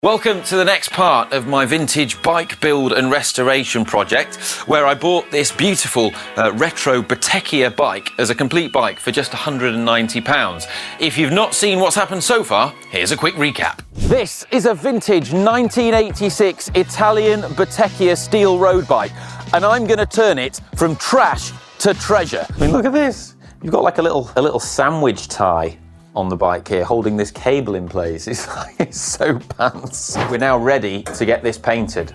Welcome to the next part of my vintage bike build and restoration project, where I bought this beautiful retro Bottecchia bike as a complete bike for just £190. If you've not seen what's happened so far, here's a quick recap. This is a vintage 1986 Italian Bottecchia steel road bike, and I'm going to turn it from trash to treasure. I mean, look at this. You've got like a little sandwich tie on the bike here, holding this cable in place. It's so pants. We're now ready to get this painted.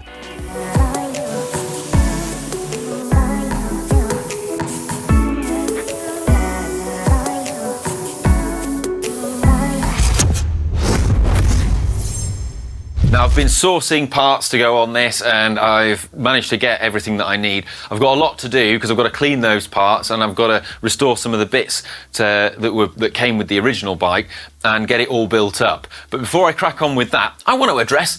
Now, I've been sourcing parts to go on this, and I've managed to get everything that I need. I've got a lot to do because I've got to clean those parts, and I've got to restore some of the bits that came with the original bike and get it all built up. But before I crack on with that, I want to address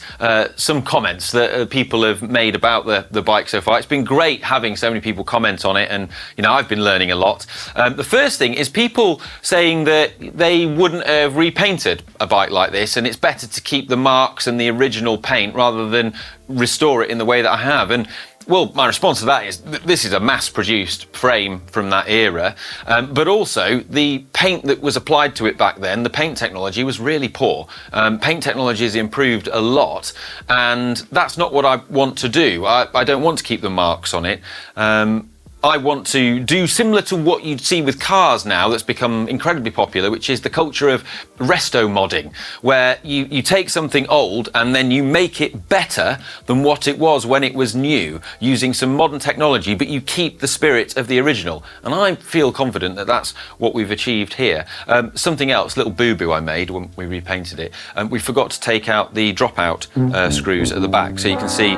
some comments that people have made about the bike so far. It's been great having so many people comment on it, and I've been learning a lot. The first thing is people saying that they wouldn't have repainted a bike like this, and it's better to keep the marks and the original paint rather than restore it in the way that I have. And well, my response to that is this is a mass-produced frame from that era, but also the paint that was applied to it back then, the paint technology was really poor. Paint technology has improved a lot, and that's not what I want to do. I don't want to keep the marks on it. I want to do similar to what you'd see with cars now that's become incredibly popular, which is the culture of resto modding, where you take something old and then you make it better than what it was when it was new, using some modern technology, but you keep the spirit of the original. And I feel confident that that's what we've achieved here. Something else, little boo-boo I made when we repainted it, we forgot to take out the dropout screws at the back. So you can see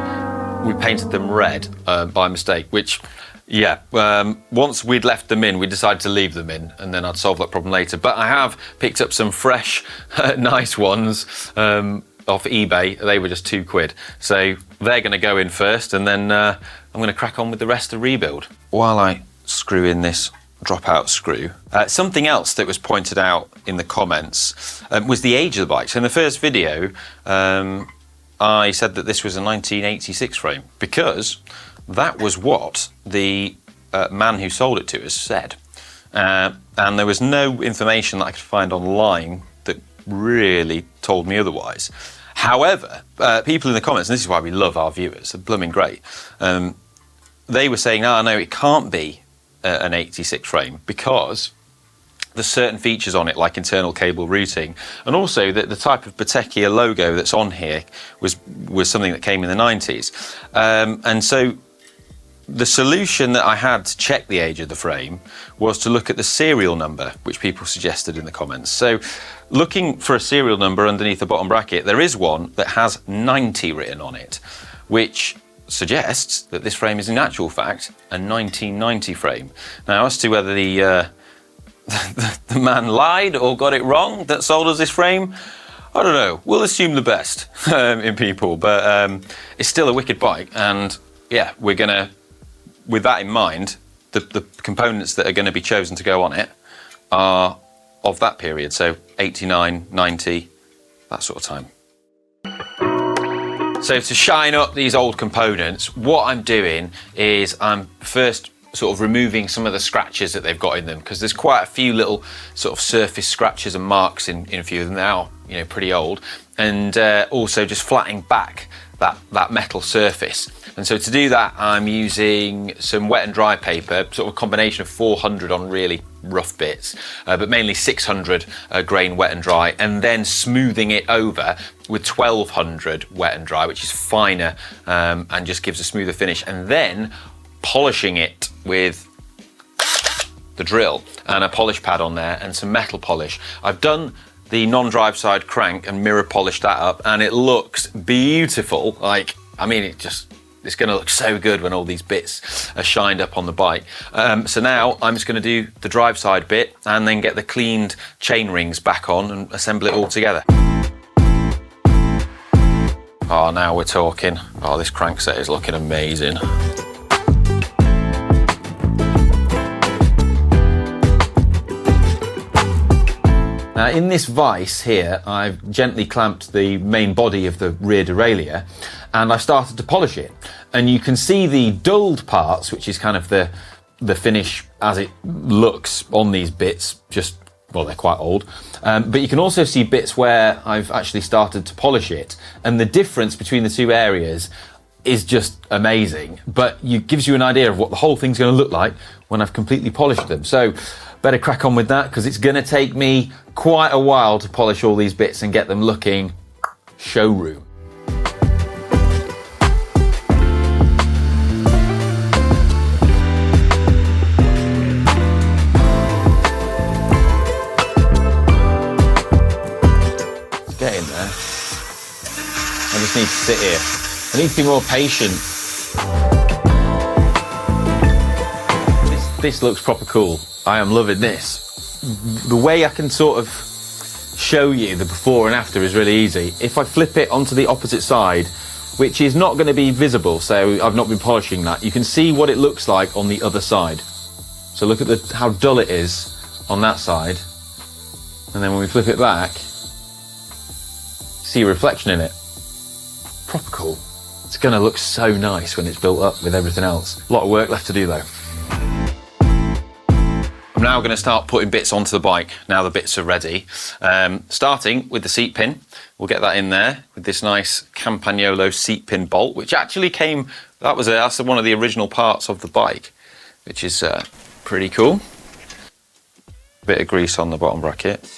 we painted them red by mistake, which... yeah, once we'd left them in, we decided to leave them in, and then I'd solve that problem later. But I have picked up some fresh, nice ones off eBay. They were just £2. So they're going to go in first, and then I'm going to crack on with the rest of the rebuild. While I screw in this dropout screw, something else that was pointed out in the comments was the age of the bike. So in the first video, I said that this was a 1986 frame, because that was what the man who sold it to us said. And there was no information that I could find online that really told me otherwise. However, people in the comments, and this is why we love our viewers, they're blooming great, they were saying, no, it can't be an 86 frame because there's certain features on it, like internal cable routing, and also that the type of Bottecchia logo that's on here was something that came in the 90s. And so the solution that I had to check the age of the frame was to look at the serial number, which people suggested in the comments. So looking for a serial number underneath the bottom bracket, there is one that has 90 written on it, which suggests that this frame is in actual fact a 1990 frame. Now, as to whether the man lied or got it wrong that sold us this frame, I don't know. We'll assume the best in people, but it's still a wicked bike, and yeah, we're gonna, with that in mind, the components that are going to be chosen to go on it are of that period, so 89, 90, that sort of time. So to shine up these old components, what I'm doing is I'm first sort of removing some of the scratches that they've got in them, because there's quite a few little sort of surface scratches and marks in a few of them now, pretty old, and also just flattening back that metal surface. And so to do that, I'm using some wet and dry paper, sort of a combination of 400 on really rough bits, but mainly 600 grain wet and dry, and then smoothing it over with 1200 wet and dry, which is finer and just gives a smoother finish, and then polishing it with the drill and a polish pad on there and some metal polish. I've done the non-drive side crank and mirror polished that up, and it looks beautiful. It's going to look so good when all these bits are shined up on the bike. So now I'm just going to do the drive side bit and then get the cleaned chain rings back on and assemble it all together. Oh, now we're talking. Oh, this crankset is looking amazing. Now in this vise here, I've gently clamped the main body of the rear derailleur and I've started to polish it. And you can see the dulled parts, which is kind of the finish as it looks on these bits, just, well, they're quite old. But you can also see bits where I've actually started to polish it. And the difference between the two areas is just amazing. But it gives you an idea of what the whole thing's going to look like when I've completely polished them. So better crack on with that, because it's going to take me quite a while to polish all these bits and get them looking showroom. Get in there. I just need to sit here. I need to be more patient. This looks proper cool. I am loving this. The way I can sort of show you the before and after is really easy. If I flip it onto the opposite side, which is not going to be visible, so I've not been polishing that, you can see what it looks like on the other side. So look at how dull it is on that side. And then when we flip it back, see a reflection in it. Proper cool. It's going to look so nice when it's built up with everything else. A lot of work left to do though. I'm now going to start putting bits onto the bike now the bits are ready. Starting with the seat pin. We'll get that in there with this nice Campagnolo seat pin bolt, which actually came, that's one of the original parts of the bike, which is pretty cool. Bit of grease on the bottom bracket.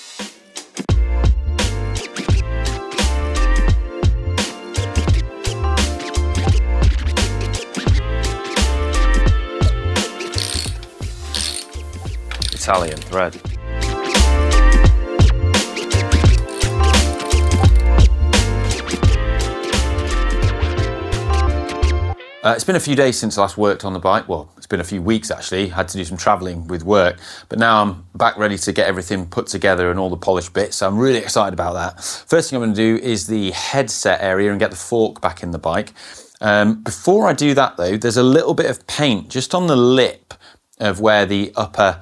Italian thread. It's been a few days since I last worked on the bike. Well, it's been a few weeks actually. Had to do some travelling with work, but now I'm back ready to get everything put together and all the polished bits. So I'm really excited about that. First thing I'm going to do is the headset area and get the fork back in the bike. Before I do that though, there's a little bit of paint just on the lip of where the upper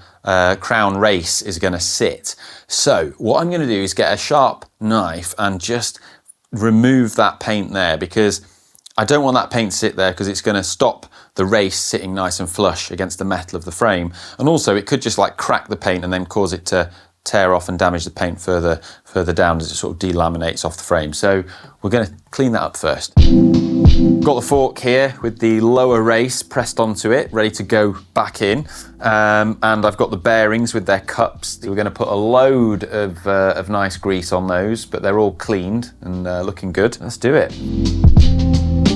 crown race is going to sit. So what I'm going to do is get a sharp knife and just remove that paint there, because I don't want that paint to sit there because it's going to stop the race sitting nice and flush against the metal of the frame. And also it could just like crack the paint and then cause it to tear off and damage the paint further down as it sort of delaminates off the frame. So we're going to clean that up first. Got the fork here with the lower race pressed onto it, ready to go back in. And I've got the bearings with their cups. We're going to put a load of nice grease on those, but they're all cleaned and looking good. Let's do it.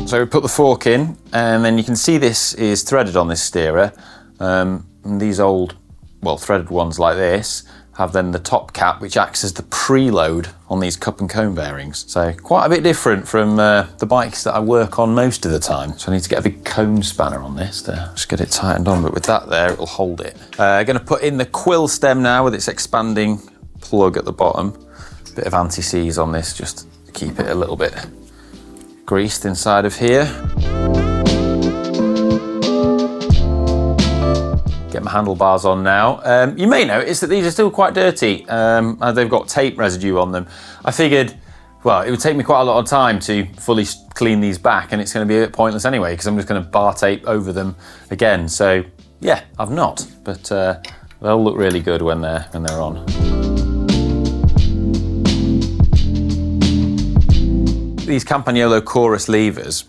So we put the fork in, and then you can see this is threaded on this steerer. And these old, well, threaded ones like this have then the top cap, which acts as the preload on these cup and cone bearings. So quite a bit different from the bikes that I work on most of the time. So I need to get a big cone spanner on this to just get it tightened on, but with that there, it'll hold it. Going to put in the quill stem now with its expanding plug at the bottom. Bit of anti-seize on this, just to keep it a little bit greased inside of here. Get my handlebars on now. You may notice that these are still quite dirty. They've got tape residue on them. I figured, well, it would take me quite a lot of time to fully clean these back, and it's going to be a bit pointless anyway because I'm just going to bar tape over them again. So yeah, I've not, but they'll look really good when they're on. These Campagnolo chorus levers,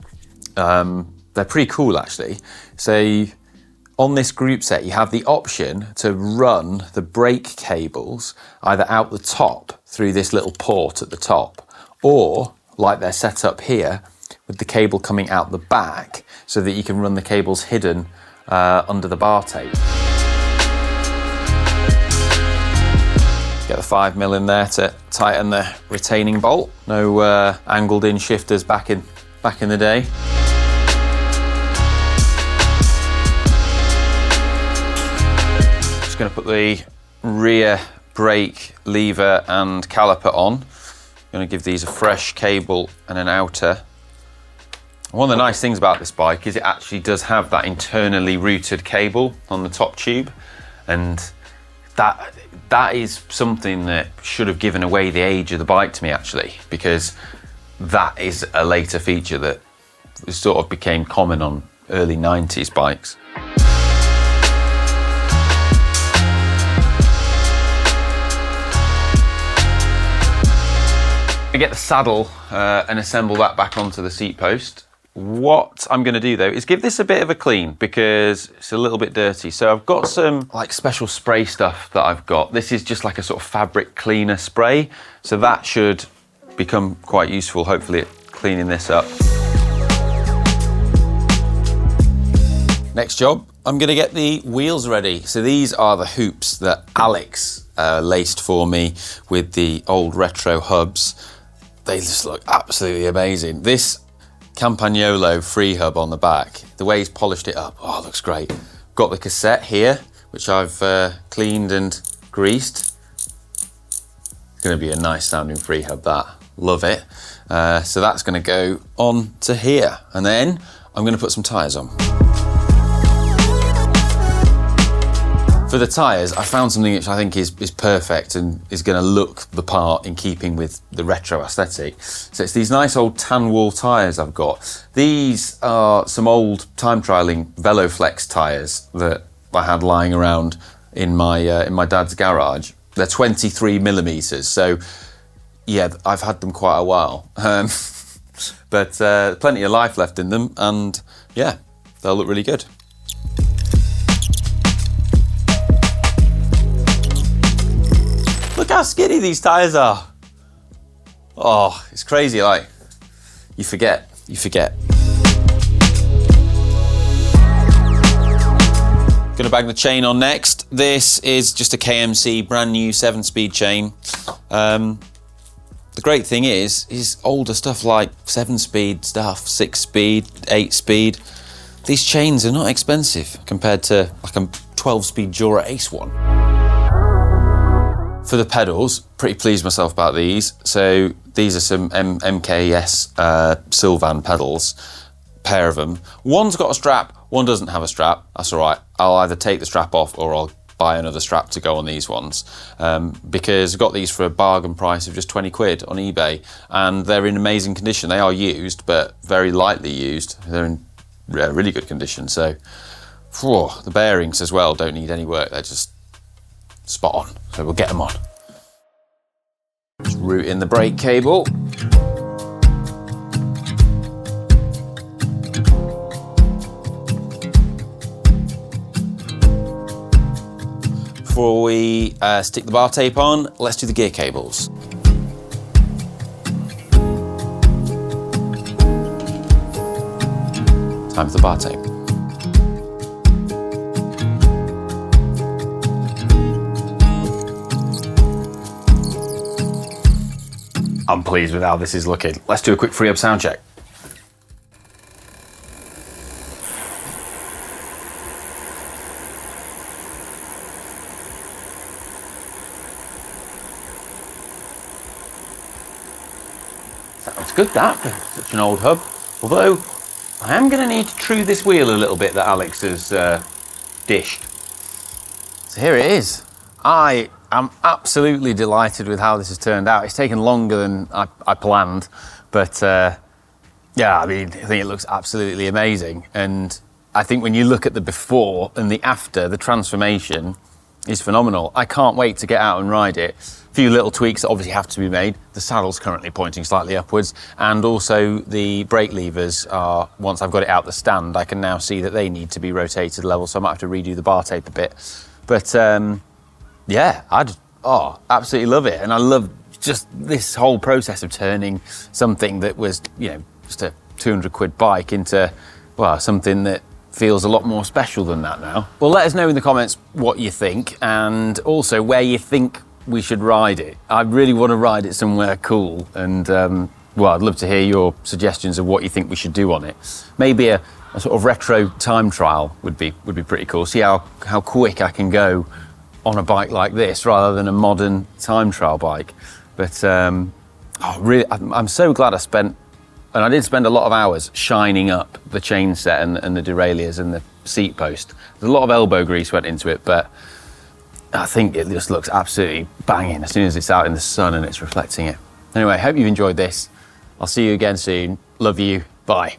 they're pretty cool actually. So on this group set, you have the option to run the brake cables either out the top through this little port at the top, or like they're set up here with the cable coming out the back so that you can run the cables hidden under the bar tape. Get the 5mm in there to tighten the retaining bolt. No angled in shifters back in the day. Just going to put the rear brake lever and caliper on. I'm going to give these a fresh cable and an outer. One of the nice things about this bike is it actually does have that internally routed cable on the top tube, and that is something that should have given away the age of the bike to me, actually, because that is a later feature that sort of became common on early 90s bikes. I get the saddle and assemble that back onto the seat post. What I'm going to do though is give this a bit of a clean because it's a little bit dirty. So I've got some like special spray stuff that I've got. This is just like a sort of fabric cleaner spray. So that should become quite useful, hopefully, at cleaning this up. Next job, I'm going to get the wheels ready. So these are the hoops that Alex laced for me with the old retro hubs. They just look absolutely amazing. This Campagnolo free hub on the back, the way he's polished it up, oh, it looks great. Got the cassette here, which I've cleaned and greased. It's going to be a nice sounding free hub, that. Love it. So that's going to go on to here. And then I'm going to put some tyres on. For the tyres, I found something which I think is perfect and is going to look the part in keeping with the retro aesthetic. So it's these nice old tan wool tyres I've got. These are some old time trialling Veloflex tyres that I had lying around in my dad's garage. They're 23 millimeters, so yeah, I've had them quite a while. But plenty of life left in them, and yeah, they'll look really good. Look how skinny these tyres are. Oh, it's crazy, like, you forget. Gonna bang the chain on next. This is just a KMC brand new 7-speed chain. The great thing is older stuff like 7-speed stuff, 6-speed, 8-speed. These chains are not expensive compared to like a 12-speed Jura Ace one. For the pedals, pretty pleased myself about these. So these are some MKS Sylvan pedals, pair of them. One's got a strap, one doesn't have a strap. That's all right. I'll either take the strap off or I'll buy another strap to go on these ones because I got these for a bargain price of just 20 quid on eBay, and they're in amazing condition. They are used, but very lightly used. They're in really good condition. So the bearings as well don't need any work. They're just spot on, so we'll get them on. Just route in the brake cable. Before we stick the bar tape on, let's do the gear cables. Time for the bar tape. I'm pleased with how this is looking. Let's do a quick free up sound check. Sounds good, that, for such an old hub. Although, I am going to need to true this wheel a little bit that Alex has dished. So here it is. I'm absolutely delighted with how this has turned out. It's taken longer than I planned, but yeah, I mean, I think it looks absolutely amazing. And I think when you look at the before and the after, the transformation is phenomenal. I can't wait to get out and ride it. A few little tweaks that obviously have to be made. The saddle's currently pointing slightly upwards, and also the brake levers are, once I've got it out the stand, I can now see that they need to be rotated level, so I might have to redo the bar tape a bit. But yeah, absolutely love it. And I love just this whole process of turning something that was, just a 200 quid bike into, well, something that feels a lot more special than that now. Well, let us know in the comments what you think, and also where you think we should ride it. I really want to ride it somewhere cool, and well, I'd love to hear your suggestions of what you think we should do on it. Maybe a sort of retro time trial would be pretty cool. See how quick I can go on a bike like this rather than a modern time trial bike. But really, I'm so glad I did spend a lot of hours shining up the chain set and the derailleurs and the seat post. There's a lot of elbow grease went into it, but I think it just looks absolutely banging as soon as it's out in the sun and it's reflecting it. Anyway, hope you've enjoyed this. I'll see you again soon. Love you. Bye.